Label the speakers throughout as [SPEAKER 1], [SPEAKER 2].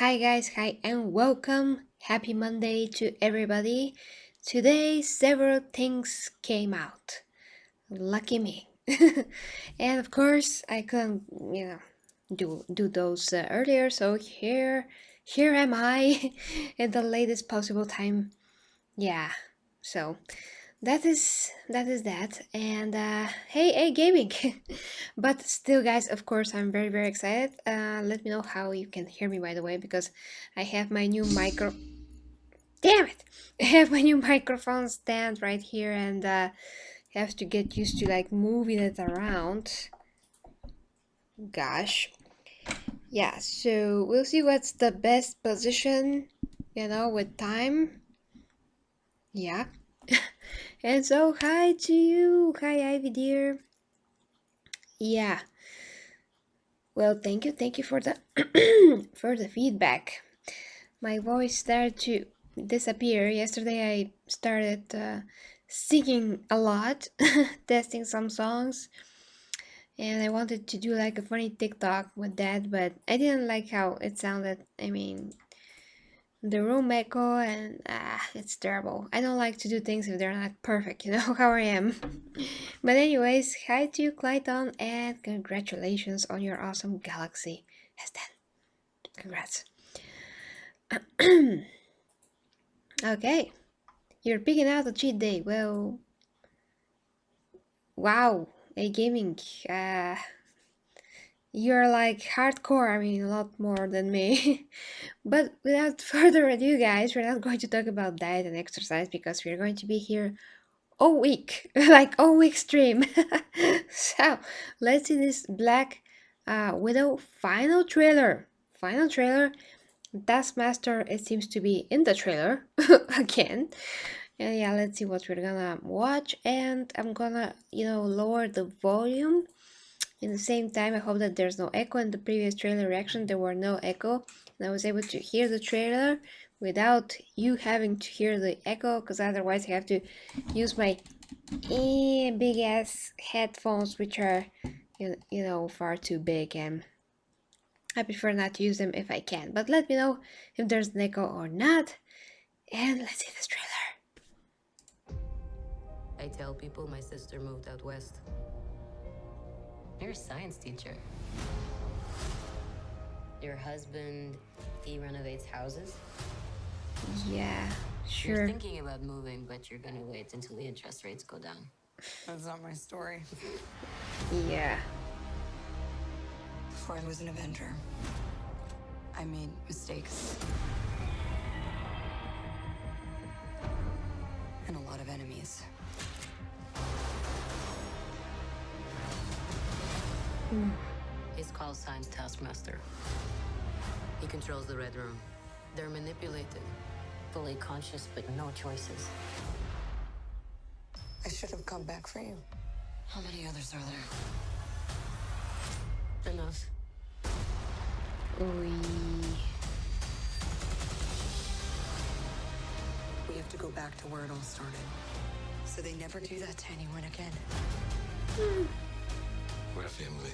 [SPEAKER 1] Hi guys, hi and welcome. Happy Monday to everybody. Today several things came out. Lucky me. And of course, I couldn't, do those earlier, so here am I at the latest possible time. Yeah. So, that is that. And hey gaming. But still guys, of course I'm very excited. Let me know how you can hear me, by the way, because I have my new micro damn it. I have my new microphone stand right here, and have to get used to like moving it around. Gosh. Yeah, so we'll see what's the best position, with time. Yeah. And so hi to you. Hi Ivy dear. Yeah. Well, thank you for the for the feedback. My voice started to disappear. Yesterday I started singing a lot, testing some songs, and I wanted to do like a funny TikTok with that, but I didn't like how it sounded. I mean, the room echo, and it's terrible. I don't like to do things if they're not perfect, you know how I am. But anyways, hi to you, Clayton, and congratulations on your awesome Galaxy S10. Congrats. Okay, you're picking out a cheat day. Well, wow, gaming. Uh, you're like hardcore. I mean, a lot more than me. But without further ado, guys, we're not going to talk about diet and exercise because we're going to be here all week, like all week stream. So let's see this Black Widow final trailer. Final trailer. Taskmaster, it seems to be in the trailer again. And yeah, let's see what we're gonna watch. And I'm gonna, lower the volume. In the same time, I hope that there's no echo. In the previous trailer reaction, there were no echo. And I was able to hear the trailer without you having to hear the echo, because otherwise I have to use my big ass headphones, which are, far too big, and I prefer not to use them if I can. But let me know if there's an echo or not. And let's see this trailer.
[SPEAKER 2] I tell people my sister moved out west. You're a science teacher. Your husband, he renovates houses?
[SPEAKER 1] Yeah,
[SPEAKER 2] You're
[SPEAKER 1] sure.
[SPEAKER 2] thinking about moving, but you're gonna wait until the interest rates go down.
[SPEAKER 3] That's not my story.
[SPEAKER 1] Yeah.
[SPEAKER 3] Before I was an Avenger, I made mistakes. And a lot of enemies.
[SPEAKER 2] He's called Science Taskmaster. He controls the Red Room. They're manipulated, fully conscious, but no choices.
[SPEAKER 3] I should have come back for you. How many others are there?
[SPEAKER 2] Enough.
[SPEAKER 1] Oy.
[SPEAKER 3] We have to go back to where it all started. So they never do that to anyone again.
[SPEAKER 4] We're a family.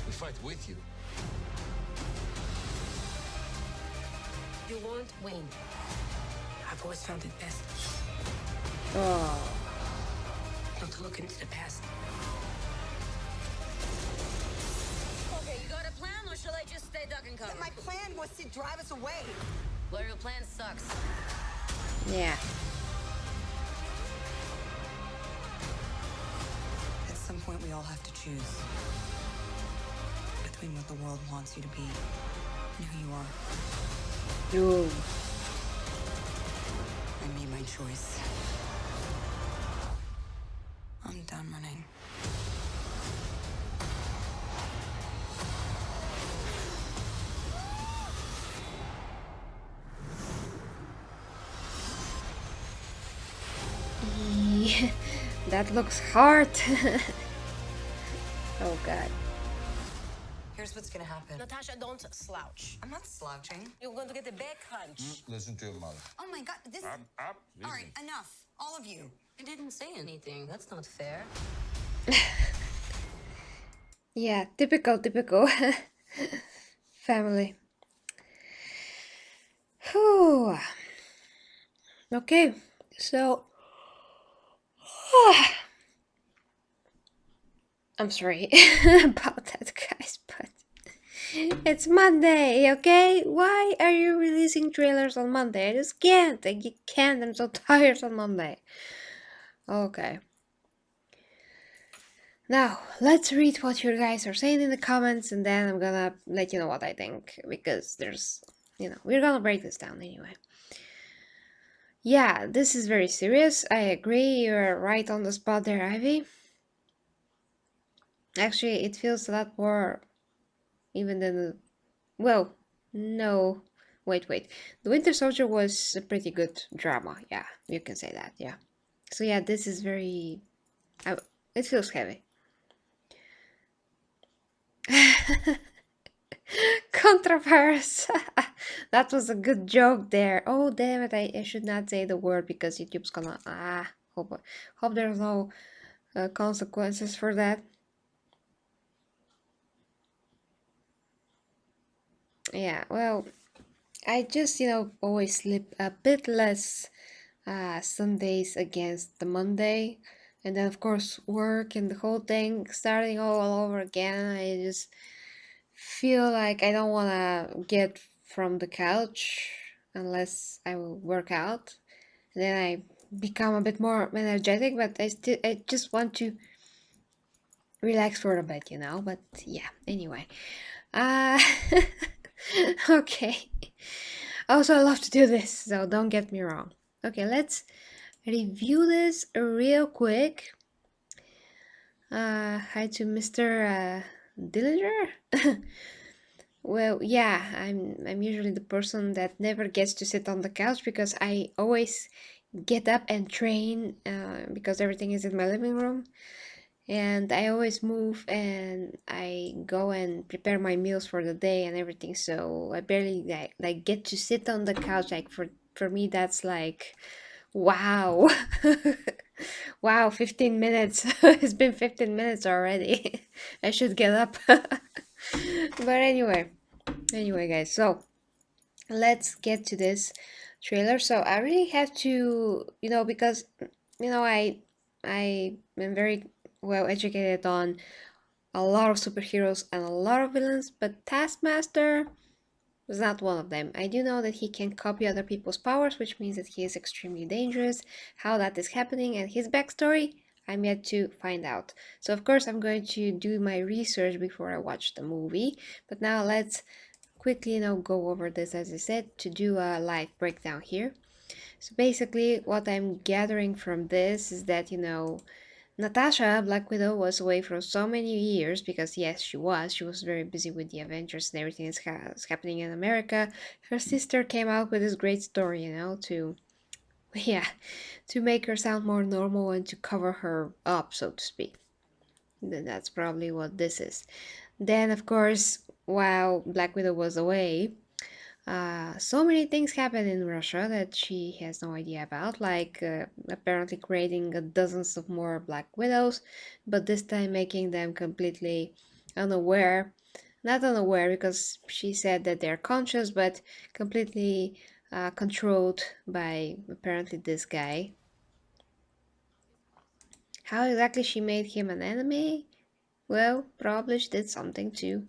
[SPEAKER 4] We fight with you.
[SPEAKER 2] You won't win.
[SPEAKER 3] I've always found it best
[SPEAKER 1] Oh.
[SPEAKER 3] not to look into the past.
[SPEAKER 2] Okay, you got a plan, or shall I just stay duck and cover?
[SPEAKER 3] My plan was to drive us away.
[SPEAKER 2] Well, your plan sucks.
[SPEAKER 1] Yeah.
[SPEAKER 3] At some point, we all have to choose between what the world wants you to be and who you are.
[SPEAKER 1] Ooh.
[SPEAKER 3] I made my choice. I'm done running.
[SPEAKER 1] That looks hard. Oh god.
[SPEAKER 3] Here's what's gonna happen.
[SPEAKER 2] Natasha, don't slouch.
[SPEAKER 3] I'm not slouching.
[SPEAKER 2] You're going to get a back hunch.
[SPEAKER 4] Listen to your mother.
[SPEAKER 3] Oh my god, this
[SPEAKER 4] Up.
[SPEAKER 3] All right, enough. All of you.
[SPEAKER 2] I didn't say anything. That's not fair.
[SPEAKER 1] Yeah, typical family. Okay, so I'm sorry about that, guys, but it's Monday, okay? Why are you releasing trailers on Monday? I just can't. I can't. I'm so tired on Monday. Okay. Now, let's read what you guys are saying in the comments, and then I'm gonna let you know what I think, because we're gonna break this down anyway. Yeah, this is very serious. I agree. You're right on the spot there, Ivy. Actually, it feels a lot more even than. Well, no. Wait. The Winter Soldier was a pretty good drama. Yeah, you can say that. Yeah. So, yeah, this is very. It feels heavy. Controverse. That was a good joke there. Oh, damn it. I should not say the word because YouTube's gonna. Hope there's no consequences for that. Yeah, well, I just, always sleep a bit less Sundays against the Monday. And then, of course, work and the whole thing starting all over again. I just feel like I don't want to get from the couch unless I will work out. Then I become a bit more energetic, but I just want to relax for a bit, But yeah, anyway. Uh, okay. Also, I love to do this, so don't get me wrong. Okay, let's review this real quick. Hi to Mr. Dillinger. Well, yeah, I'm usually the person that never gets to sit on the couch because I always get up and train because everything is in my living room. And I always move and I go and prepare my meals for the day and everything, so I barely like get to sit on the couch. Like for me that's like wow. Wow, 15 minutes. It's been 15 minutes already. I should get up. But anyway guys, so let's get to this trailer. So I really have to, because I am very well educated on a lot of superheroes and a lot of villains, but Taskmaster was not one of them. I do know that he can copy other people's powers, which means that he is extremely dangerous. How that is happening and his backstory, I'm yet to find out. So of course I'm going to do my research before I watch the movie. But now let's quickly go over this, as I said, to do a live breakdown here. So basically what I'm gathering from this is that, Natasha, Black Widow, was away for so many years because, yes, she was. She was very busy with the Avengers and everything that's happening in America. Her sister came out with this great story, to, yeah, to make her sound more normal and to cover her up, so to speak. Then that's probably what this is. Then, of course, while Black Widow was away, so many things happen in Russia that she has no idea about, like apparently creating dozens of more Black Widows, but this time making them completely unaware. Not unaware because she said that they're conscious, but completely controlled by apparently this guy. How exactly she made him an enemy? Well, probably she did something too.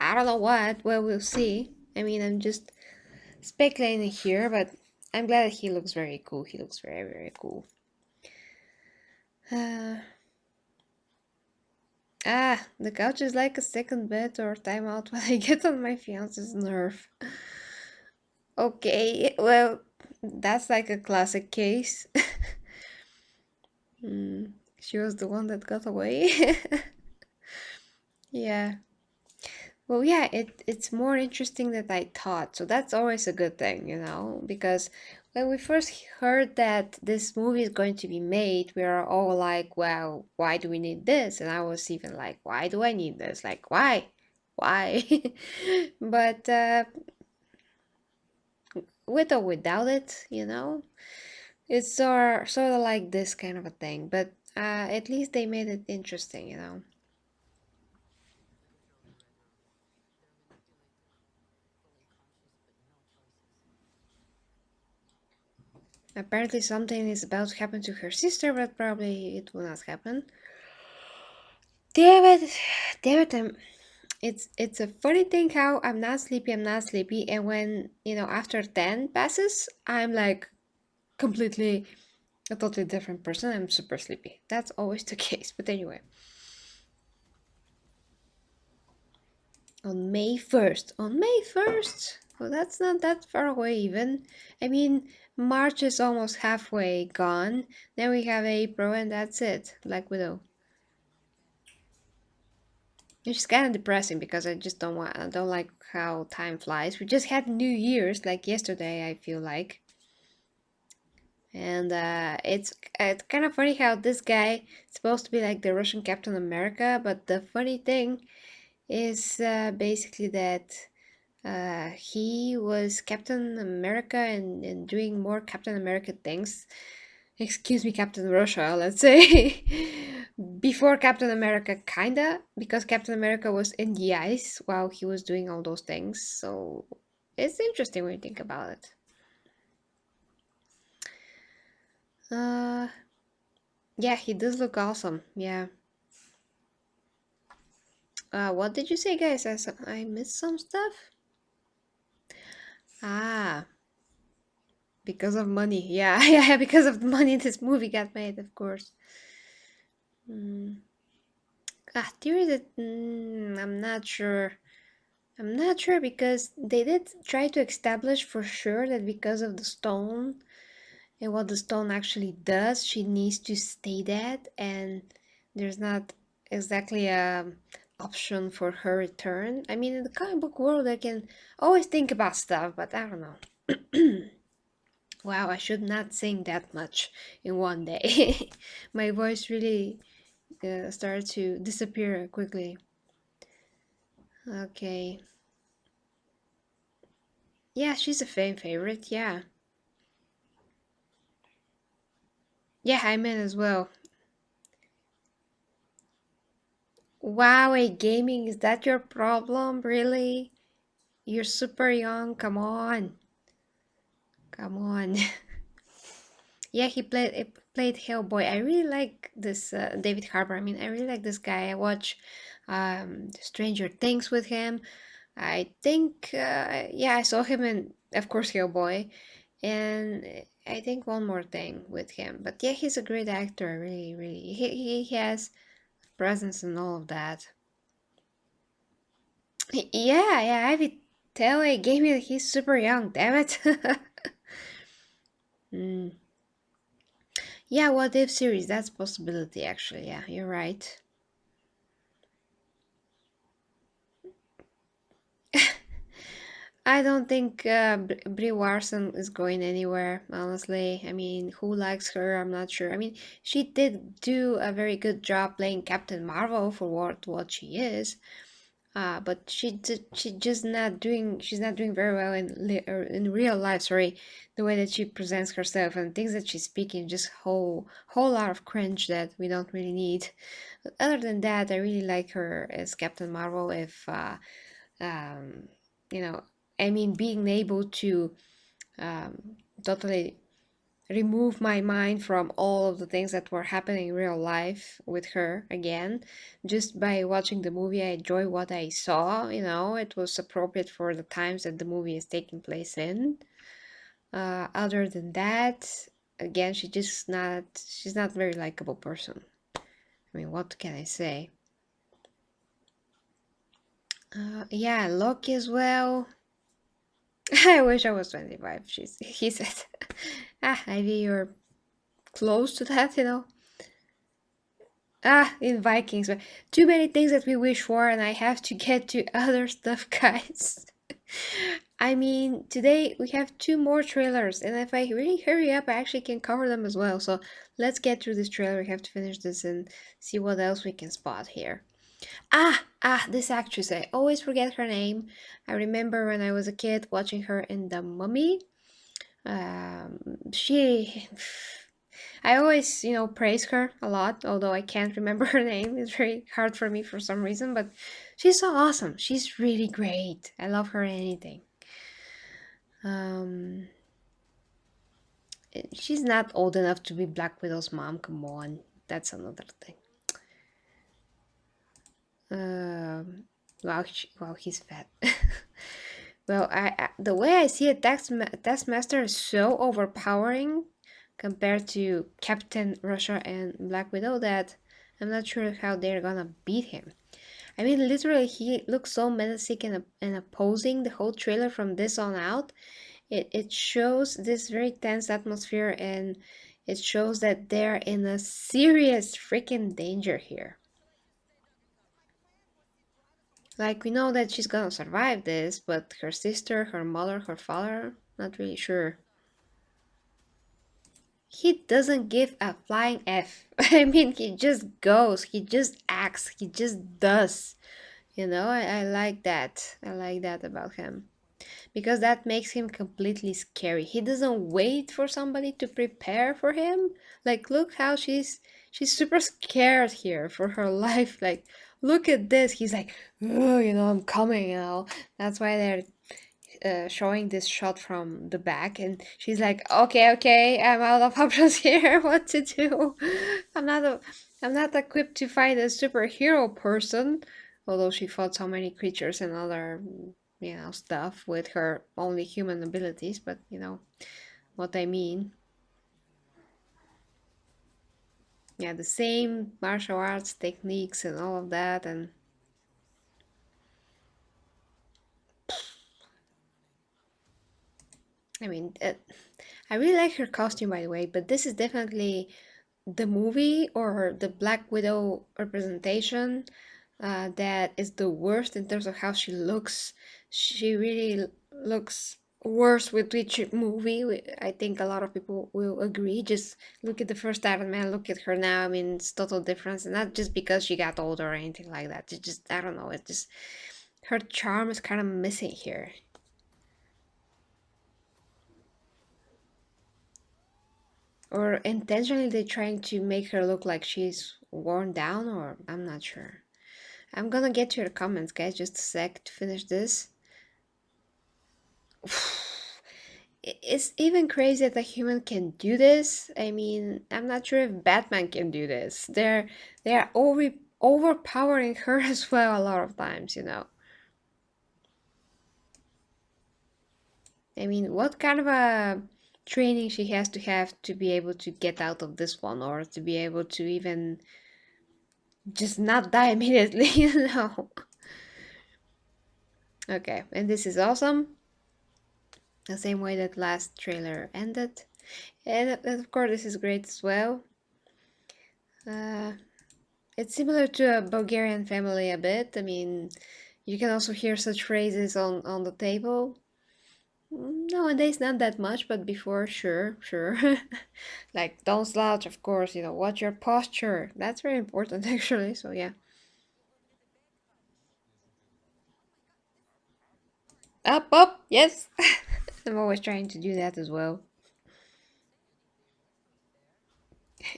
[SPEAKER 1] I don't know what. Well, we'll see. I mean, I'm just speculating here, but I'm glad that he looks very cool. He looks very, very cool. The couch is like a second bed or timeout when I get on my fiance's nerve. Okay, well, that's like a classic case. She was the one that got away. Yeah. Well, yeah, it's more interesting than I thought. So that's always a good thing, because when we first heard that this movie is going to be made, we are all like, well, why do we need this? And I was even like, why do I need this? Like, why? Why? But with or without it, it's sort of like this kind of a thing. But at least they made it interesting. Apparently something is about to happen to her sister, but probably it will not happen. Damn it, damn it! It's a funny thing how I'm not sleepy, and when after 10 passes, I'm like completely a totally different person. I'm super sleepy. That's always the case. But anyway, on May 1st, well, that's not that far away even. I mean, March is almost halfway gone. Then we have April, and that's it. Black Widow. Which is kind of depressing because I don't like how time flies. We just had New Year's like yesterday, I feel like. And it's kind of funny how this guy is supposed to be like the Russian Captain America, but the funny thing is basically that he was Captain America and doing more Captain America things. Excuse me, Captain Russia, let's say. Before Captain America, kinda, because Captain America was in the ice while he was doing all those things. So it's interesting when you think about it. Uh, yeah, he does look awesome. Yeah. What did you say, guys? I missed some stuff. Ah, because of money. Yeah, yeah, because of the money this movie got made, of course. Mm. Theory that I'm not sure. I'm not sure because they did try to establish for sure that because of the stone and what the stone actually does, she needs to stay dead, and there's not exactly a option for her return. I mean, in the comic book world, I can always think about stuff, but I don't know. Wow, I should not sing that much in one day. My voice really started to disappear quickly. Okay. Yeah, she's a fan favorite, yeah. Yeah, I'm in as well. Wow, gaming, is that your problem? Really? You're super young, come on. Come on. Yeah, he played Hellboy. I really like this David Harbour. I mean, I really like this guy. I watch Stranger Things with him. I think yeah, I saw him in, of course, Hellboy, and I think one more thing with him. But yeah, he's a great actor. Really, really, he has presence and all of that. Yeah, yeah, I would tell a gaming that he's super young. Damn it. Mm. Yeah, what if series? That's a possibility, actually. Yeah, you're right. I don't think Brie Larson is going anywhere, honestly. I mean, who likes her? I'm not sure. I mean, she did do a very good job playing Captain Marvel for what she is. But she's not doing very well in real life. Sorry, the way that she presents herself and things that she's speaking, just whole lot of cringe that we don't really need. But other than that, I really like her as Captain Marvel. If um, you know, I mean, being able to totally remove my mind from all of the things that were happening in real life with her again. Just by watching the movie, I enjoy what I saw. It was appropriate for the times that the movie is taking place in. Other than that, again, she's not a very likable person. I mean, what can I say? Yeah, Loki as well. I wish I was 25. He said. Ivy, you're close to that. In Vikings, but too many things that we wish for, and I have to get to other stuff, guys. I mean, today we have two more trailers, and if I really hurry up, I actually can cover them as well. So let's get through this trailer. We have to finish this and see what else we can spot here. This actress, I always forget her name. I remember when I was a kid watching her in The Mummy. She I always, praise her a lot, although I can't remember her name. It's very hard for me for some reason, but she's so awesome. She's really great. I love her in anything. Um, She's not old enough to be Black Widow's mom. Come on, that's another thing. Wow, wow, he's fat. Well, the way I see it, Taskmaster is so overpowering compared to Captain Russia and Black Widow that I'm not sure how they're gonna beat him. I mean, literally, he looks so menacing and opposing the whole trailer from this on out. It shows this very tense atmosphere, and it shows that they're in a serious freaking danger here. Like, we know that she's gonna survive this, but her sister, her mother, her father, not really sure. He doesn't give a flying F. I mean, he just goes, he just acts, he just does. You know, I like that. I like that about him. Because that makes him completely scary. He doesn't wait for somebody to prepare for him. Like, look how she's super scared here for her life. Like, look at this. He's like, oh, you know, I'm coming. You know, that's why they're showing this shot from the back, and she's like, okay, okay, I'm out of options here. What to do? I'm not a, I'm not equipped to fight a superhero person. Although she fought so many creatures and other, you know, stuff with her only human abilities, but you know what I mean. Yeah, the same martial arts techniques and all of that, and I mean, I really like her costume, by the way, but this is definitely the movie or the Black Widow representation that is the worst in terms of how she looks. She really looks worse with each movie. I think a lot of people will agree. Just look at the first Iron Man, look at her now. I mean, it's total difference, and not just because she got older or anything like that. It's just, I don't know. It's just her charm is kind of missing here. Or intentionally they're trying to make her look like she's worn down, or I'm not sure. I'm gonna get to your comments, guys, just a sec to finish this. It's even crazy that a human can do this. I mean, I'm not sure if Batman can do this. They're overpowering her as well a lot of times, you know. I mean, what kind of a training she has to have to be able to get out of this one, or to be able to even just not die immediately, you know. Okay, and this is awesome. The same way that last trailer ended. And of course this is great as well. It's similar to a Bulgarian family a bit. I mean, you can also hear such phrases on the table. Nowadays not that much, but before, sure, sure. Like, don't slouch, of course, you know, watch your posture. That's very important actually, so yeah. Up, yes. I'm always trying to do that as well.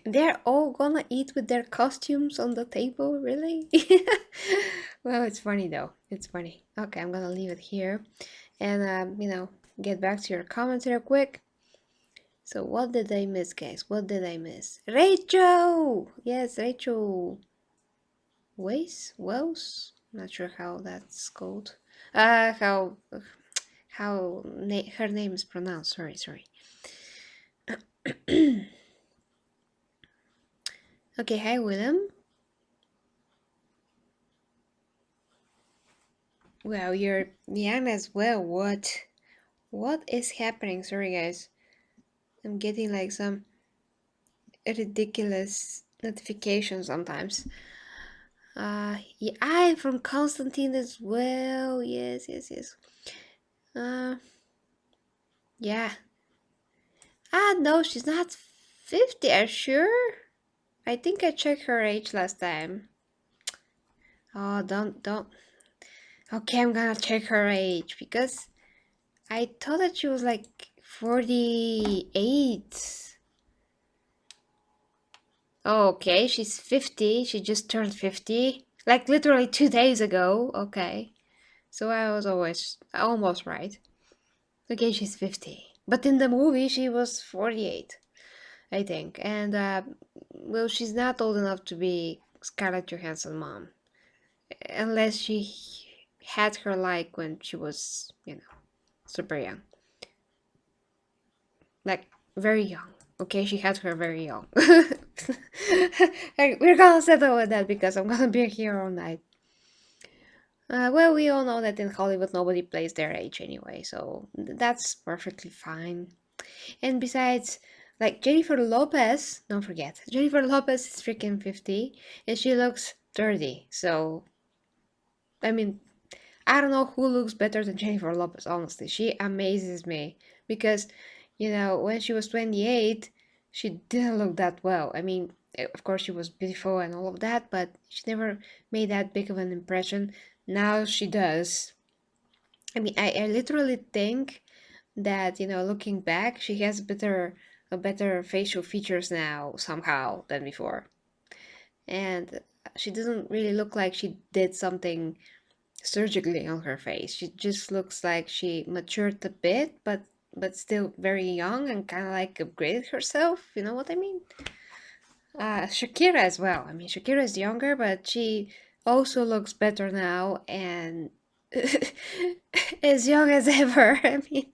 [SPEAKER 1] They're all gonna eat with their costumes on the table, really? Well, it's funny though. It's funny. Okay, I'm gonna leave it here and, you know, get back to your comments real quick. So, what did I miss, guys? What did I miss? Rachel! Yes, Rachel. Wells? Not sure how that's called. How her name is pronounced. Sorry. Okay, hi, William. Well, you're young as well. What is happening? Sorry, guys. I'm getting like some ridiculous notifications sometimes. Yeah, I'm from Constantine as well. Yes. Uh, yeah. No, she's not 50. Are you sure? I think I checked her age last time. Oh, don't. Okay, I'm gonna check her age because I thought that she was like 48. Okay, she's 50. She just turned 50. Like literally 2 days ago. Okay. So I was almost right. Okay, she's 50. But in the movie, she was 48, I think. And, well, she's not old enough to be Scarlett Johansson's mom. Unless she had her like when she was, super young. Like, very young. Okay, she had her very young. We're gonna settle with that because I'm gonna be here all night. Well, we all know that in Hollywood nobody plays their age anyway, so that's perfectly fine. And besides, like Jennifer Lopez, don't forget, Jennifer Lopez is freaking 50 and she looks 30. So, I mean, I don't know who looks better than Jennifer Lopez, honestly. She amazes me because, when she was 28, she didn't look that well. I mean, of course, she was beautiful and all of that, but she never made that big of an impression. Now she does. I mean, I literally think that, looking back, she has better facial features now somehow than before. And she doesn't really look like she did something surgically on her face. She just looks like she matured a bit, but still very young and kind of like upgraded herself. You know what I mean? Shakira as well. I mean, Shakira is younger, but she also looks better now and as young as ever. I mean,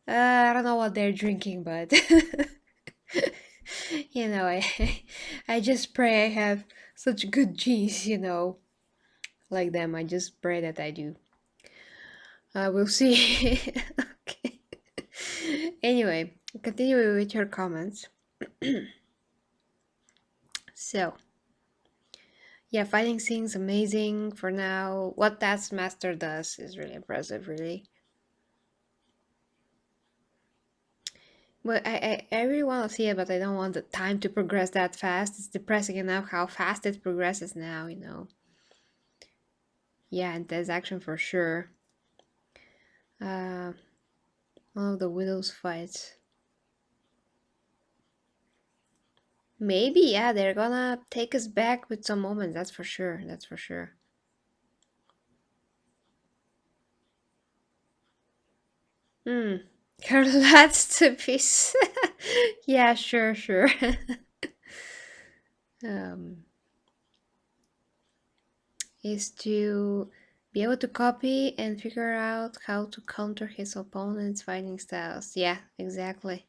[SPEAKER 1] I don't know what they're drinking, but I just pray I have such good genes, like them. I just pray that I do. We'll see. Okay. Anyway, continue with your comments. So, yeah, fighting scene's amazing for now. What Taskmaster does is really impressive, really. Well, I really want to see it, but I don't want the time to progress that fast. It's depressing enough how fast it progresses now. Yeah, and there's action for sure. One of the Widows fights. Maybe, yeah, they're gonna take us back with some moments, that's for sure. That's for sure. Hmm. Her last piece. Yeah, sure. um, is to be able to copy and figure out how to counter his opponent's fighting styles. Yeah, exactly.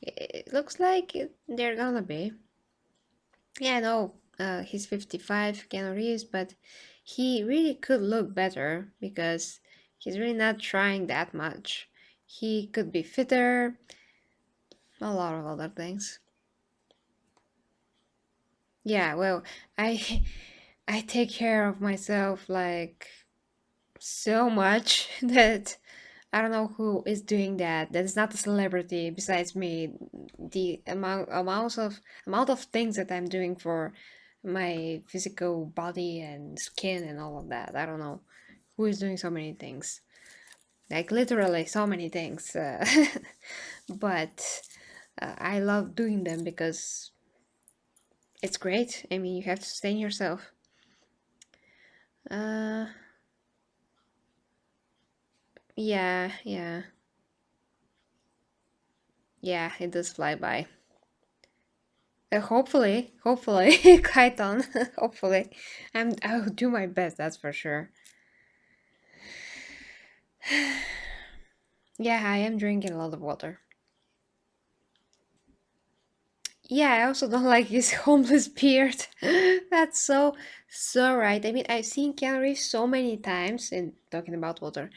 [SPEAKER 1] It looks like they're gonna be. Yeah, I know he's 55, Keanu Reeves, but he really could look better because he's really not trying that much. He could be fitter, a lot of other things. Yeah, well, I I take care of myself like so much that I don't know who is doing that. That is not a celebrity besides me. The amount of things that I'm doing for my physical body and skin and all of that. I don't know who is doing so many things. Like literally so many things. But I love doing them because it's great. I mean, you have to sustain yourself. Uh, yeah. Yeah, it does fly by. Hopefully, Kython, hopefully. I'll do my best, that's for sure. Yeah, I am drinking a lot of water. Yeah, I also don't like his homeless beard. That's so right. I mean, I've seen Keanu Reeves so many times, in talking about water,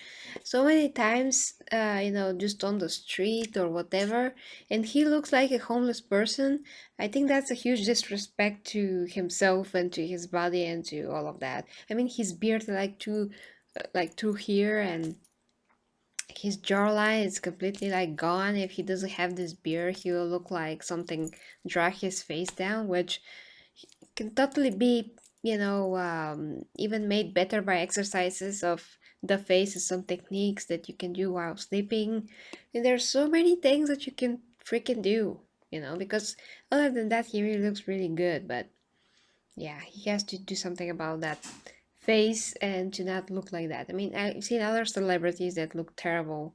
[SPEAKER 1] so many times, just on the street or whatever, and he looks like a homeless person. I think that's a huge disrespect to himself and to his body and to all of that. I mean, his beard like through here, and his jawline is completely like gone. If he doesn't have this beard, he will look like something drag his face down, which can totally be, even made better by exercises of the face and some techniques that you can do while sleeping. And there's so many things that you can freaking do, because other than that, he really looks really good. But yeah, he has to do something about that face and to not look like that. I mean, I've seen other celebrities that look terrible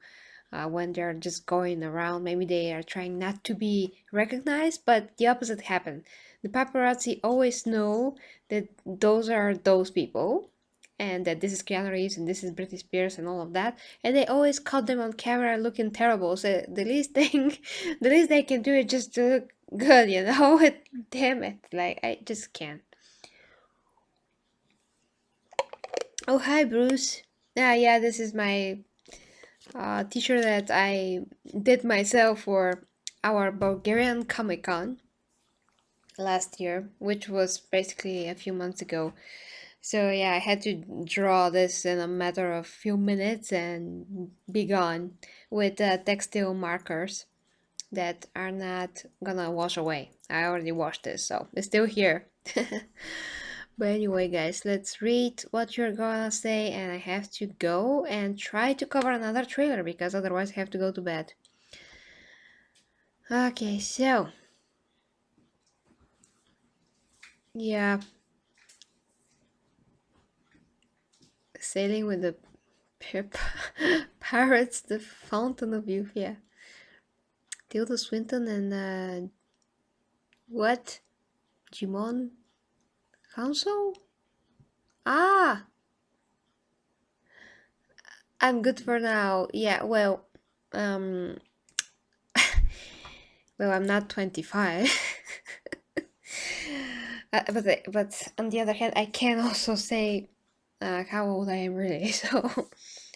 [SPEAKER 1] when they're just going around. Maybe they are trying not to be recognized, but the opposite happened. The paparazzi always know that those are those people, and that this is Keanu Reeves and this is Britney Spears and all of that, and they always caught them on camera looking terrible. So the least thing, the least they can do is just to look good, you know. Damn it, like I just can't. Oh, hi, Bruce. Yeah, this is my t-shirt that I did myself for our Bulgarian Comic Con last year, which was basically a few months ago. So yeah, I had to draw this in a matter of few minutes and be gone with textile markers that are not gonna wash away. I already washed this, so it's still here. But anyway, guys, let's read what you're gonna say, and I have to go and try to cover another trailer because otherwise I have to go to bed. Okay, so yeah, sailing with the pirates, the fountain of youth. Yeah, Tilda Swinton and what? Jimon Council? Ah, I'm good for now. Yeah, well, um, well, I'm not 25. But on the other hand, I can also say how old I am really. So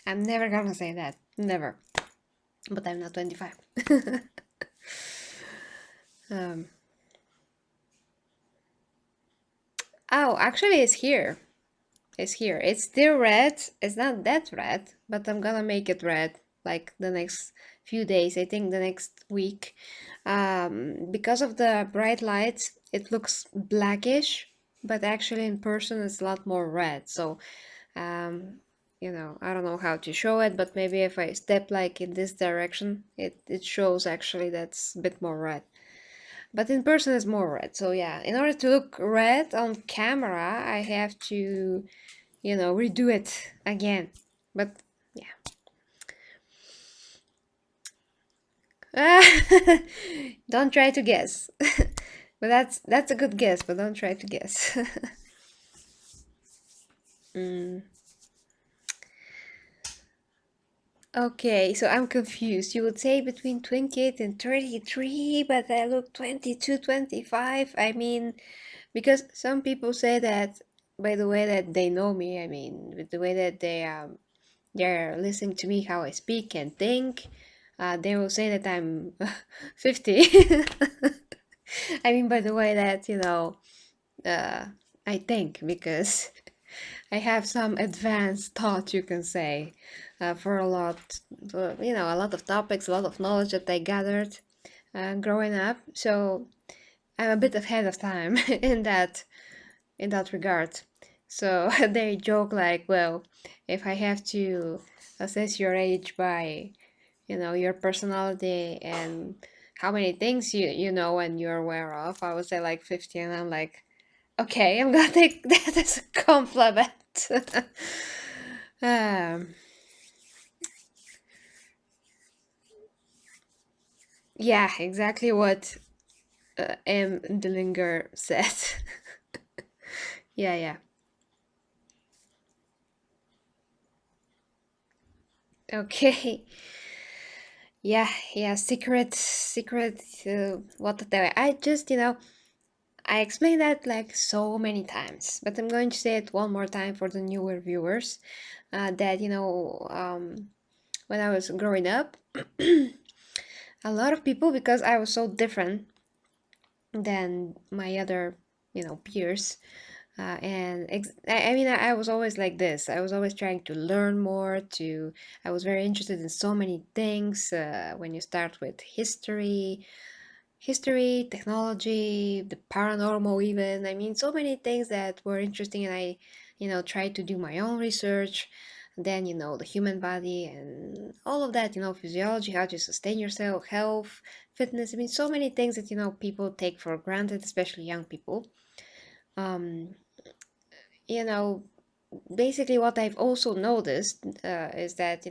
[SPEAKER 1] I'm never gonna say that. Never. But I'm not 25. um, oh, actually, it's here. It's here. It's still red. It's not that red, but I'm gonna make it red like the next few days. I think the next week. Because of the bright lights, it looks blackish, but actually in person it's a lot more red. So, I don't know how to show it, but maybe if I step like in this direction, it shows actually that's a bit more red. But in person it's more red. So yeah, in order to look red on camera, I have to, redo it again. But yeah. Don't try to guess. But that's a good guess, but don't try to guess. Mm. Okay, so I'm confused. You would say between 28 and 33, but I look 22, 25. I mean, because some people say that by the way that they know me, I mean, with the way that they're listening to me how I speak and think, they will say that I'm 50. I mean, by the way that, uh, I think, because I have some advanced thought, you can say, for a lot of topics, a lot of knowledge that I gathered growing up. So I'm a bit ahead of time in that regard. So they joke like, well, if I have to assess your age by, your personality and how many things you know and you're aware of, I would say like 50, and I'm like, okay, I'm gonna take that as a compliment. um, yeah, exactly what M. Dillinger said. Yeah, yeah. Okay. Yeah, yeah. Secret. What to tell you? I just, I explained that like so many times, but I'm going to say it one more time for the newer viewers. That when I was growing up, a lot of people, because I was so different than my other, peers. I mean, I was always like this. I was always trying to learn more. I was very interested in so many things. When you start with history, technology, the paranormal, even. I mean, so many things that were interesting, and I, tried to do my own research. Then, the human body and all of that, physiology, how to sustain yourself, health, fitness. I mean, so many things that, people take for granted, especially young people. Um, you know, Basically, what I've also noticed is that,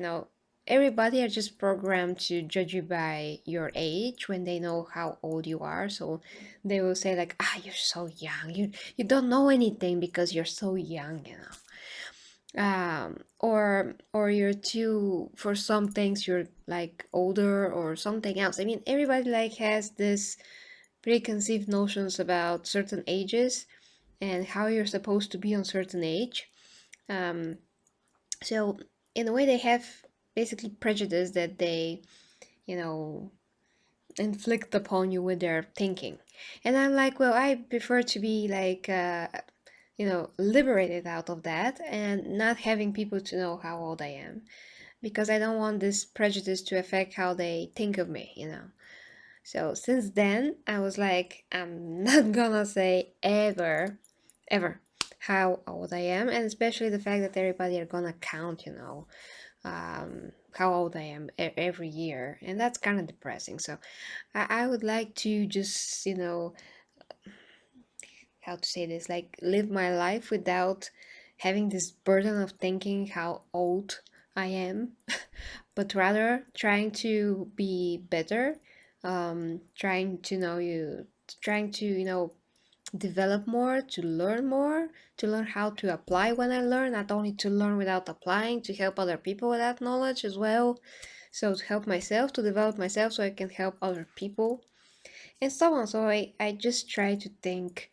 [SPEAKER 1] everybody are just programmed to judge you by your age when they know how old you are. So they will say like, ah, you're so young, you don't know anything because you're so young, you know. Or you're too, for some things you're like older or something else. I mean, everybody like has this preconceived notions about certain ages and how you're supposed to be on certain age. um, so in a way they have basically prejudice that they, you know, inflict upon you with their thinking. And I'm like, well, I prefer to be like you know, liberated out of that and not having people to know how old I am, because I don't want this prejudice to affect how they think of me, you know. So since then, I was like, I'm not gonna say ever how old I am, and especially the fact that everybody are gonna count, you know, how old I am every year, and that's kind of depressing. So I would like to just, you know, how to say this, like live my life without having this burden of thinking how old I am, but rather trying to be better, trying to know you, trying to, you know, develop more, to learn how to apply when I learn, not only to learn without applying, to help other people with that knowledge as well. So to help myself, to develop myself so I can help other people and so on. So I just try to think,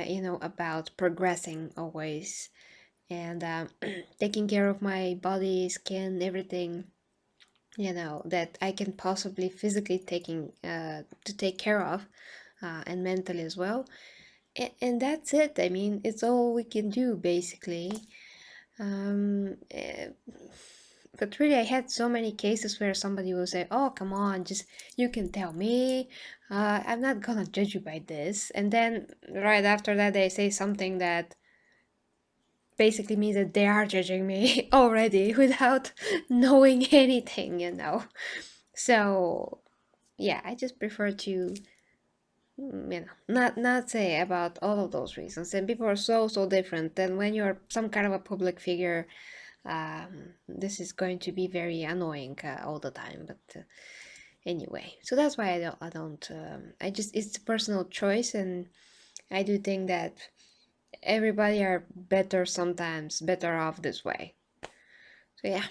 [SPEAKER 1] you know, about progressing always, and taking care of my body, skin, everything, you know, that I can possibly physically taking to take care of, and mentally as well. And that's it. I mean, it's all we can do basically. Um, eh, but really, I had so many cases where somebody will say, "Oh, come on, just you can tell me. I'm not gonna judge you by this." And then right after that, they say something that basically means that they are judging me already without knowing anything, you know. So yeah, I just prefer to, you know, not say about all of those reasons. And people are so different. And when you're some kind of a public figure, this is going to be very annoying all the time. But anyway, so that's why I just, it's a personal choice, and I do think that everybody are better, sometimes better off this way. So yeah.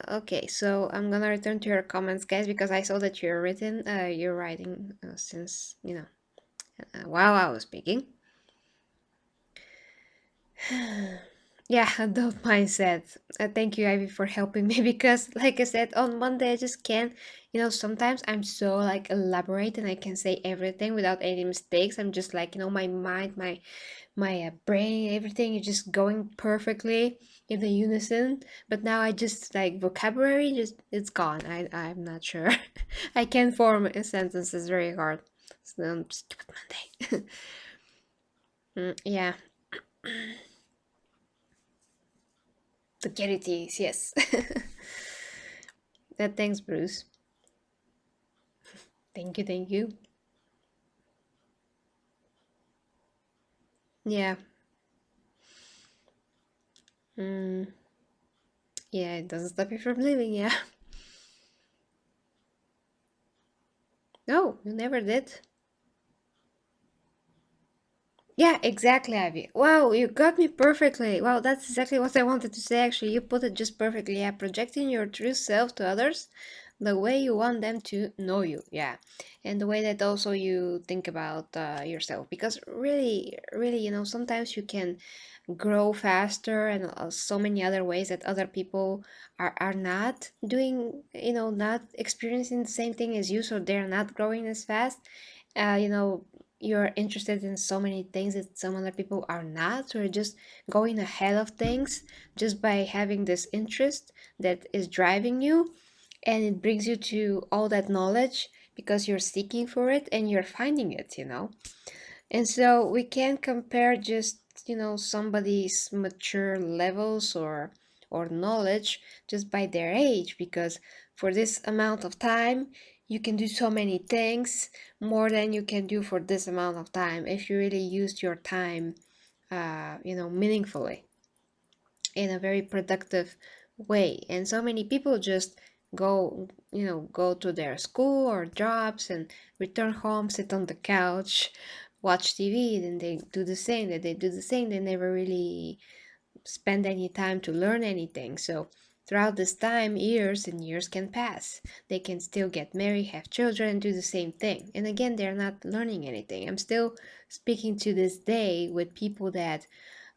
[SPEAKER 1] Okay, so I'm gonna return to your comments, guys, because I saw that you're writing since, you know, while I was speaking. Yeah, adult mindset. Thank you, Ivy, for helping me because, like I said, on Monday I just can't. You know, sometimes I'm so like elaborate and I can say everything without any mistakes. I'm just like, you know, my mind, my brain, everything is just going perfectly in the unison. But now I just like vocabulary, just it's gone. I'm not sure. I can't form sentences, very hard. So, stupid Monday. Yeah, the qualities, yes. Thanks, Bruce. Thank you, thank you. Yeah. Mm, yeah, it doesn't stop you from living, yeah. No, you never did. Yeah, exactly, Ivy. Wow, you got me perfectly. Wow, that's exactly what I wanted to say, actually. You put it just perfectly. Yeah, projecting your true self to others the way you want them to know you. Yeah. And the way that also you think about yourself. Because really, you know, sometimes you can grow faster and so many other ways that other people are not doing, you know, not experiencing the same thing as you, so they're not growing as fast. You know, you're interested in so many things that some other people are not, so you're just going ahead of things just by having this interest that is driving you, and it brings you to all that knowledge because you're seeking for it and you're finding it, you know. And so we can't compare just, you know, somebody's mature levels or knowledge just by their age, because for this amount of time you can do so many things more than you can do for this amount of time if you really used your time meaningfully, in a very productive way. And so many people just go to their school or jobs and return home, sit on the couch, watch TV, then they do the same, they never really spend any time to learn anything. So throughout this time, years and years can pass. They can still get married, have children, do the same thing. And again, they're not learning anything. I'm still speaking to this day with people that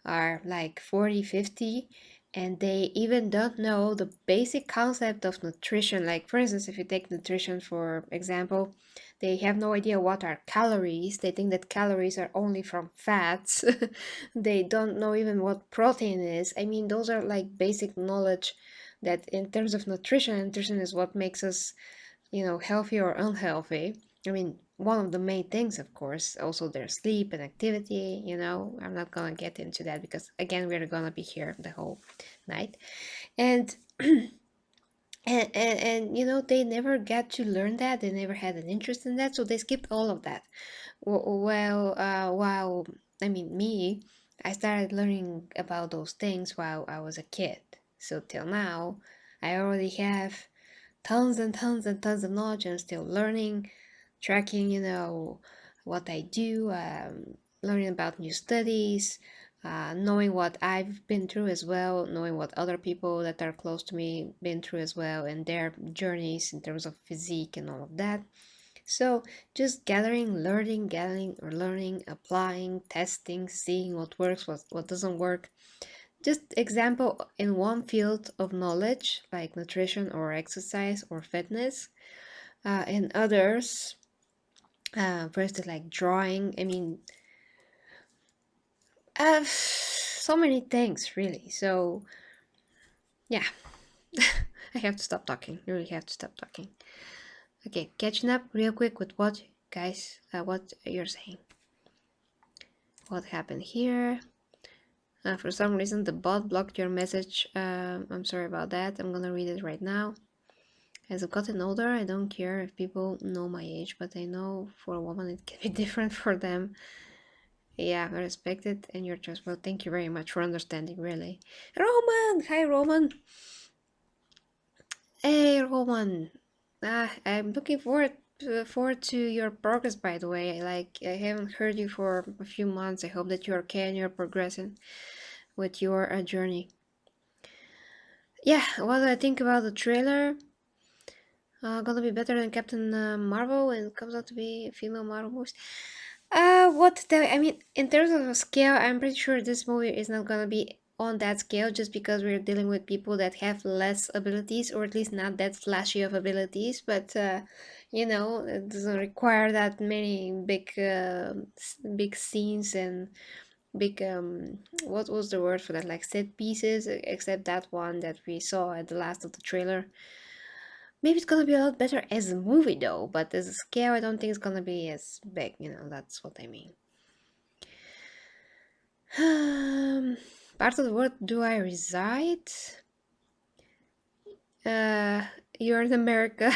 [SPEAKER 1] are like 40, 50, and they even don't know the basic concept of nutrition. Like, for instance, if you take nutrition for example, they have no idea what are calories. They think that calories are only from fats. They don't know even what protein is. I mean, those are like basic knowledge that in terms of nutrition is what makes us healthy or unhealthy. I mean, one of the main things, of course, also their sleep and activity. I'm not gonna get into that because again, we're gonna be here the whole night, and they never get to learn that. They never had an interest in that, so they skipped all of that. Well, while I mean, me, I started learning about those things while I was a kid. So till now, I already have tons and tons and tons of knowledge. I'm still learning, tracking, what I do, learning about new studies, knowing what I've been through as well, knowing what other people that are close to me been through as well, and their journeys in terms of physique and all of that. So just learning, applying, testing, seeing what works, what doesn't work. Just example in one field of knowledge like nutrition or exercise or fitness. In others, for instance, like drawing. I mean, so many things really. So yeah, I have to stop talking. Really have to stop talking. Okay, catching up real quick with what you're saying. What happened here? For some reason, the bot blocked your message. I'm sorry about that. I'm gonna read it right now. As I've gotten older, I don't care if people know my age, but I know for a woman it can be different for them. Yeah, I respect it and your choice. Well, thank you very much for understanding, really. Roman! Hi, Roman! Hey, Roman! I'm looking forward to your progress, by the way. Like, I haven't heard you for a few months. I hope that you're okay and you're progressing with your journey. Yeah, what do I think about the trailer? Gonna be better than Captain Marvel and comes out to be a female Marvel movie. I mean, in terms of a scale, I'm pretty sure this movie is not gonna be on that scale just because we're dealing with people that have less abilities, or at least not that flashy of abilities. But it doesn't require that many big scenes and big what was the word for that, like set pieces, except that one that we saw at the last of the trailer. Maybe it's gonna be a lot better as a movie though, but as a scale, I don't think it's gonna be as big, that's what I mean. Part of the world do I reside? You're in America.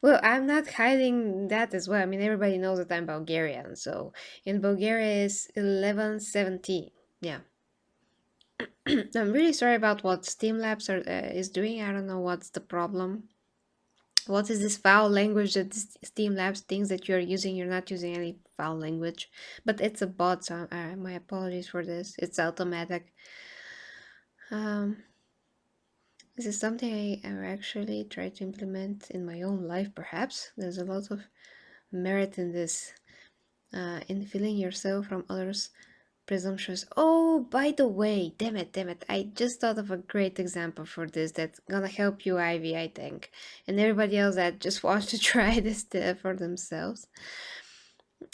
[SPEAKER 1] Well, I'm not hiding that as well. I mean, everybody knows that I'm Bulgarian, so in Bulgaria is 11:17. Yeah. I'm really sorry about what Steamlabs is doing. I don't know what's the problem. What is this foul language that Steamlabs thinks that you're using? You're not using any foul language, but it's a bot, so my apologies for this. It's automatic. This is something I actually try to implement in my own life, perhaps. There's a lot of merit in this, in feeling yourself from others' presumptuous. Oh, by the way, damn it, I just thought of a great example for this that's gonna help you, Ivy, I think, and everybody else that just wants to try this for themselves.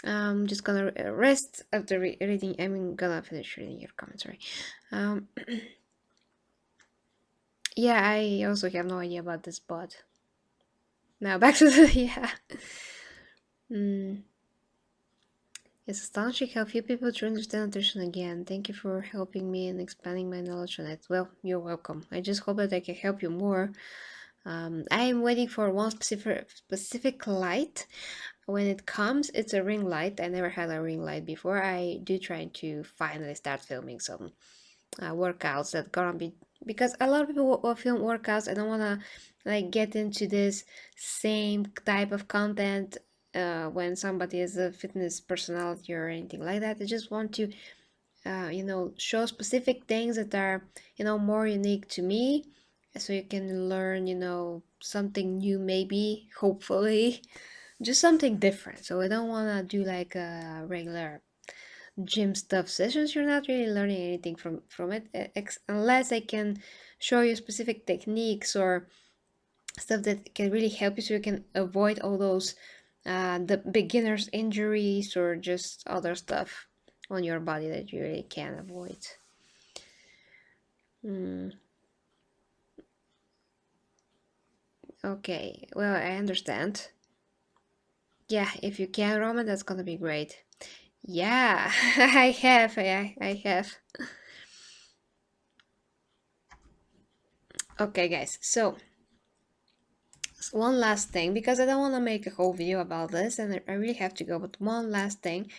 [SPEAKER 1] I'm just gonna rest after reading. I'm gonna finish reading your comments, sorry. Yeah, I also have no idea about this bot. Now back to the yeah. It's astonishing how few people truly understand nutrition again. Thank you for helping me and expanding my knowledge on it. Well, you're welcome. I just hope that I can help you more. I am waiting for one specific light. when it comes, it's a ring light. I never had a ring light before. I do try to finally start filming some workouts that gonna be, because a lot of people will film workouts. I don't wanna like get into this same type of content when somebody is a fitness personality or anything like that. I just want to show specific things that are more unique to me, so you can learn something new, maybe, hopefully, just something different. So I don't want to do like a regular gym stuff sessions. You're not really learning anything from it, unless I can show you specific techniques or stuff that can really help you, so you can avoid all those the beginner's injuries or just other stuff on your body that you really can avoid. Okay, well, I understand. Yeah, if you can, Roman, that's gonna be great. Yeah, I have. I have. Okay, guys, so one last thing, because I don't want to make a whole video about this and I really have to go, but one last thing,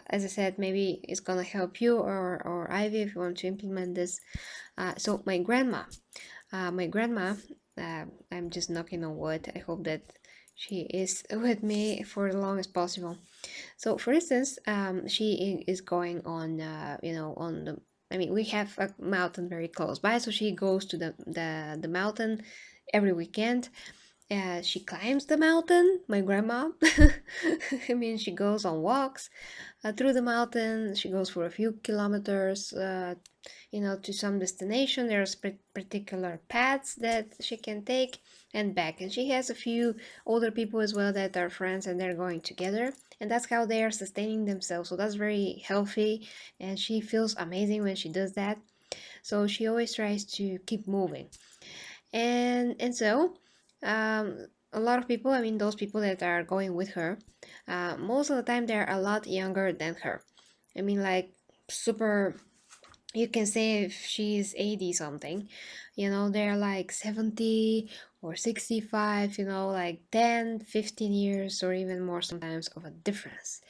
[SPEAKER 1] as I said, maybe it's gonna help you or Ivy if you want to implement this. So my grandma, I'm just knocking on wood. I hope that she is with me for as long as possible. So for instance, she is going on, on the, I mean, we have a mountain very close by, so she goes to the mountain every weekend. She climbs the mountain, my grandma. I mean, she goes on walks through the mountain. She goes for a few kilometers, to some destination. There's particular paths that she can take and back. And she has a few older people as well that are friends, and they're going together. And that's how they are sustaining themselves. So that's very healthy. And she feels amazing when she does that. So she always tries to keep moving. And so a lot of people, I mean, those people that are going with her, most of the time they're a lot younger than her. I mean, like, super, you can say if she's 80 something, they're like 70 or 65, like 10, 15 years or even more sometimes of a difference.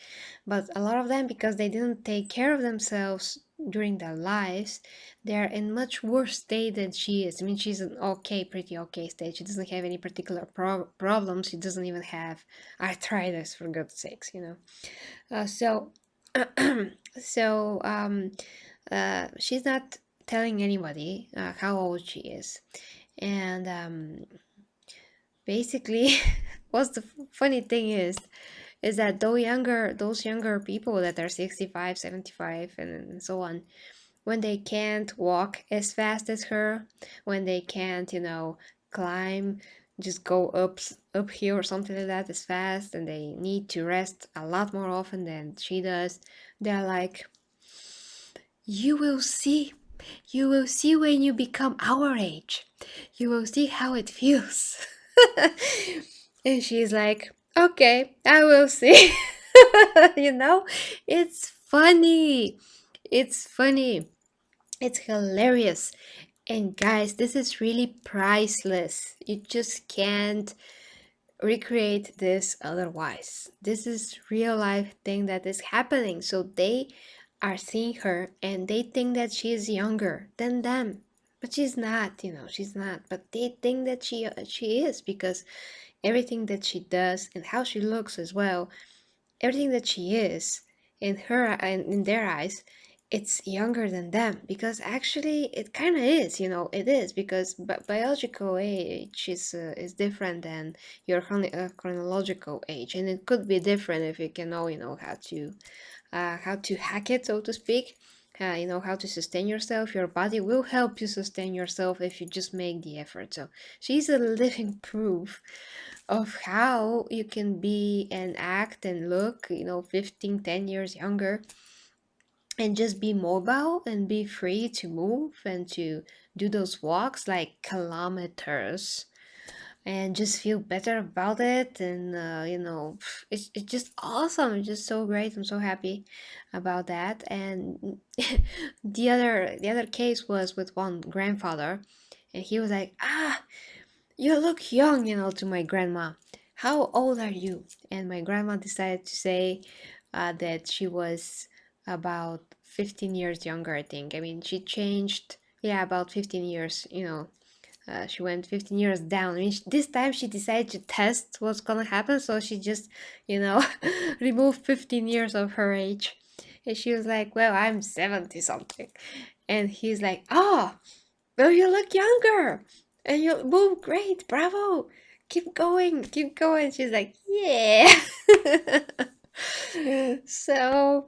[SPEAKER 1] But a lot of them, because they didn't take care of themselves during their lives, they're in much worse state than she is. I mean, she's in pretty okay state. She doesn't have any particular problems. She doesn't even have arthritis, for God's sakes, so, so she's not telling anybody how old she is. And basically, what's the funny thing is that those younger people that are 65, 75, and so on, when they can't walk as fast as her, when they can't, climb, just go up here or something like that as fast, and they need to rest a lot more often than she does, they're like, you will see. You will see when you become our age. You will see how it feels. And she's like, okay, I will see. you know, it's funny. It's funny. It's hilarious. And guys, this is really priceless. You just can't recreate this otherwise. This is real life thing that is happening. So they are seeing her and they think that she is younger than them. But she's not, she's not. But they think that she is, because everything that she does and how she looks as well, everything that she is in her and in their eyes, it's younger than them, because actually it kind of is, it is, because biological age is different than your chronological age, and it could be different if you can know, how to hack it, so to speak. How to sustain yourself. Your body will help you sustain yourself if you just make the effort. So she's a living proof of how you can be and act and look, 15, 10 years younger, and just be mobile and be free to move and to do those walks like kilometers and just feel better about it. And it's just awesome. It's just so great. I'm so happy about that. And the other case was with one grandfather, and he was like, you look young, to my grandma. how old are you? And my grandma decided to say that she was about 15 years younger, I think. I mean, she changed, yeah, about 15 years, she went 15 years down. I mean, this time she decided to test what's gonna happen, so she just, removed 15 years of her age. And she was like, well, I'm 70 something. And he's like, oh, well, you look younger. And you move great, bravo. Keep going, keep going. She's like, yeah. So,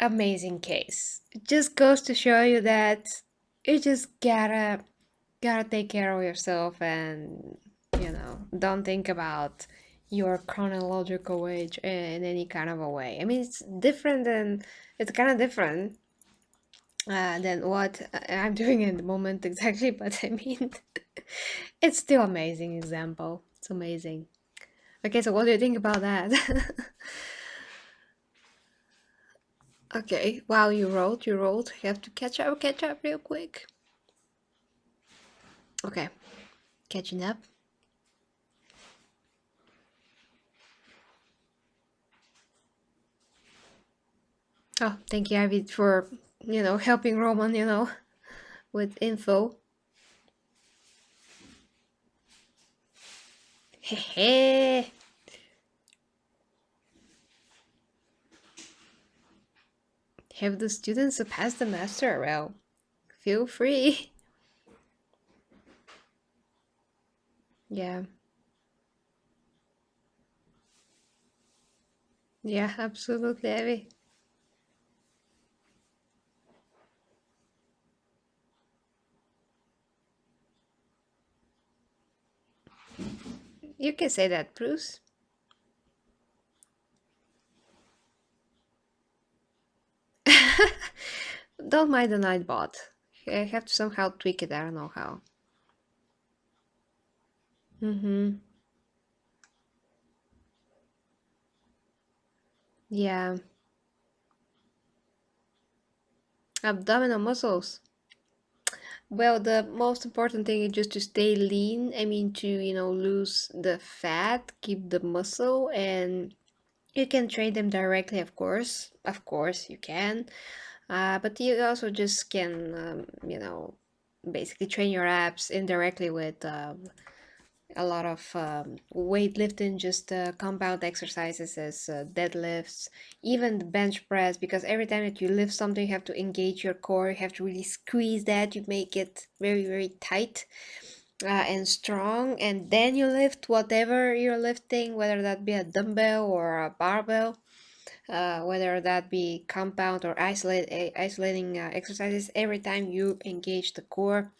[SPEAKER 1] amazing case. It just goes to show you that you just gotta take care of yourself and don't think about your chronological age in any kind of a way. I mean, it's kind of different than what I'm doing at the moment exactly, but I mean, it's still amazing example. It's amazing. Okay, so what do you think about that? Okay, wow, you wrote. You have to catch up real quick. Okay, catching up. Oh, thank you, Ivy, for helping Roman, with info. Hehe. Have the students pass the master? Well, feel free. Yeah. Yeah, absolutely, Ivy. You can say that, Bruce. Don't mind the Nightbot. I have to somehow tweak it. I don't know how. Mm-hmm. Yeah. Abdominal muscles. Well, the most important thing is just to stay lean. I mean, to, lose the fat, keep the muscle, and you can train them directly, of course. Of course, you can. But you also just can, basically train your abs indirectly with a lot of weightlifting, just compound exercises as deadlifts, even the bench press, because every time that you lift something, you have to engage your core, you have to really squeeze that, you make it very, very tight and strong, and then you lift whatever you're lifting, whether that be a dumbbell or a barbell. Whether that be compound or isolating exercises, every time you engage the core,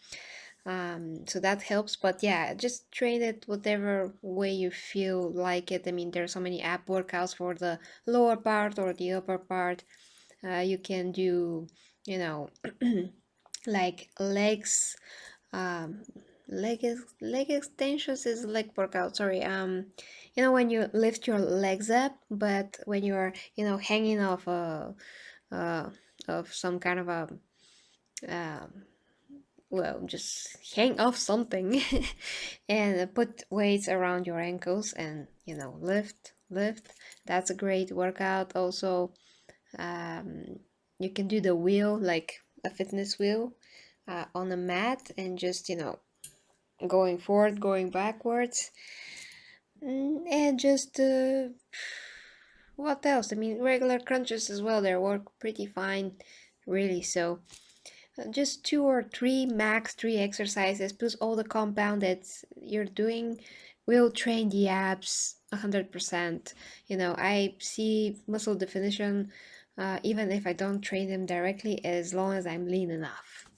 [SPEAKER 1] so that helps. But yeah, just train it whatever way you feel like it. I mean, there's so many app workouts for the lower part or the upper part. You can do, you know like legs, um leg extensions is leg workout, sorry. When you lift your legs up, but when you're hanging off uh of some kind of a um well, just hang off something and put weights around your ankles and lift. That's a great workout. Also, you can do the wheel, like a fitness wheel, on a mat, and just going forward, going backwards. And just what else? I mean, regular crunches as well, they work pretty fine, really. So just two or three, max three exercises plus all the compound that you're doing will train the abs 100%. I see muscle definition even if I don't train them directly, as long as I'm lean enough.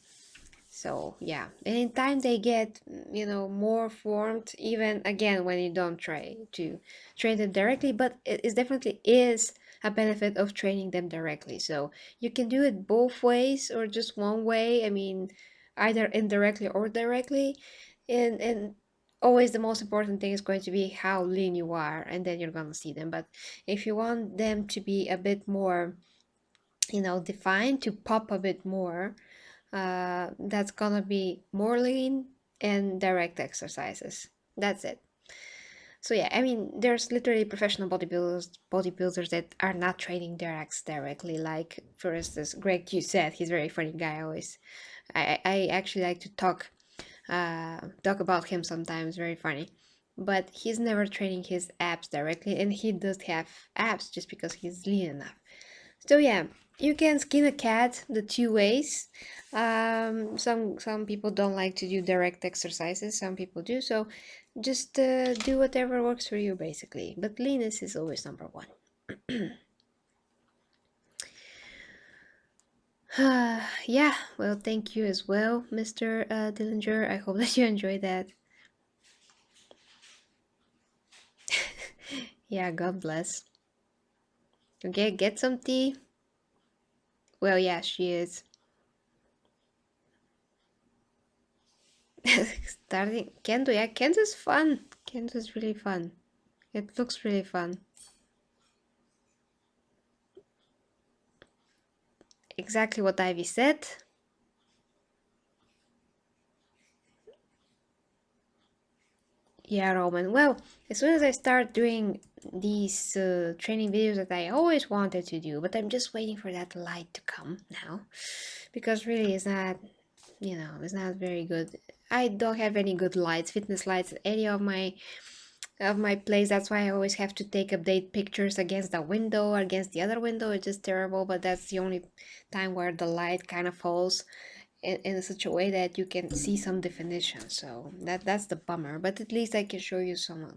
[SPEAKER 1] So yeah, and in time they get more formed, even again when you don't try to train them directly. But it definitely is a benefit of training them directly. So you can do it both ways or just one way. I mean, either indirectly or directly. And always the most important thing is going to be how lean you are, and then you're gonna see them. But if you want them to be a bit more defined, to pop a bit more, that's gonna be more lean and direct exercises. That's it. So yeah, I mean, there's literally professional bodybuilders that are not training their acts directly. Like, for instance, Greg, you said he's a very funny guy. Always, I actually like to talk about him sometimes. Very funny, but he's never training his abs directly, and he does have abs just because he's lean enough. So yeah, you can skin a cat the two ways. Some people don't like to do direct exercises. Some people do. So just do whatever works for you, basically. But leanness is always number one. Yeah. Well, thank you as well, Mr. Dillinger. I hope that you enjoyed that. Yeah. God bless. Okay. Get some tea. Well, yeah, she is. Starting Kendo, yeah, Kendo's fun. Kendo's really fun. It looks really fun. Exactly what Ivy said. Yeah, Roman. Well, as soon as I start doing these training videos that I always wanted to do, but I'm just waiting for that light to come now, because really it's not, it's not very good. I don't have any good lights, fitness lights, at any of my place. That's why I always have to take update pictures against the window or against the other window. It's just terrible, but that's the only time where the light kind of falls in such a way that you can see some definition. So that's the bummer, but at least I can show you some,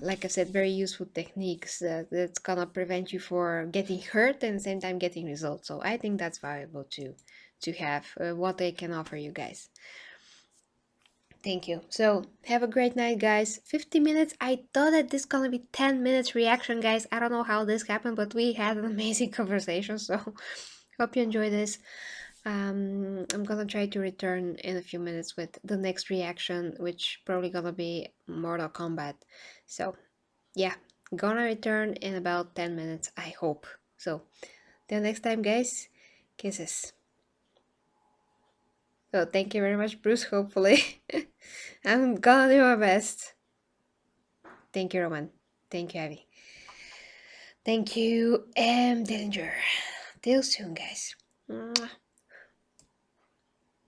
[SPEAKER 1] like I said, very useful techniques that's gonna prevent you for getting hurt and at the same time getting results. So I think that's valuable to have what they can offer you guys. Thank you. So have a great night, guys. 50 minutes. I thought that this gonna be 10 minutes reaction, guys. I don't know how this happened, but we had an amazing conversation. So hope you enjoy this. I'm gonna try to return in a few minutes with the next reaction, which probably gonna be Mortal Kombat. So yeah, gonna return in about 10 minutes, I hope. So till next time, guys, kisses. So thank you very much, Bruce, hopefully. I'm gonna do my best. Thank you, Roman. Thank you, Abby. Thank you, Dillinger. Till soon, guys. Mwah.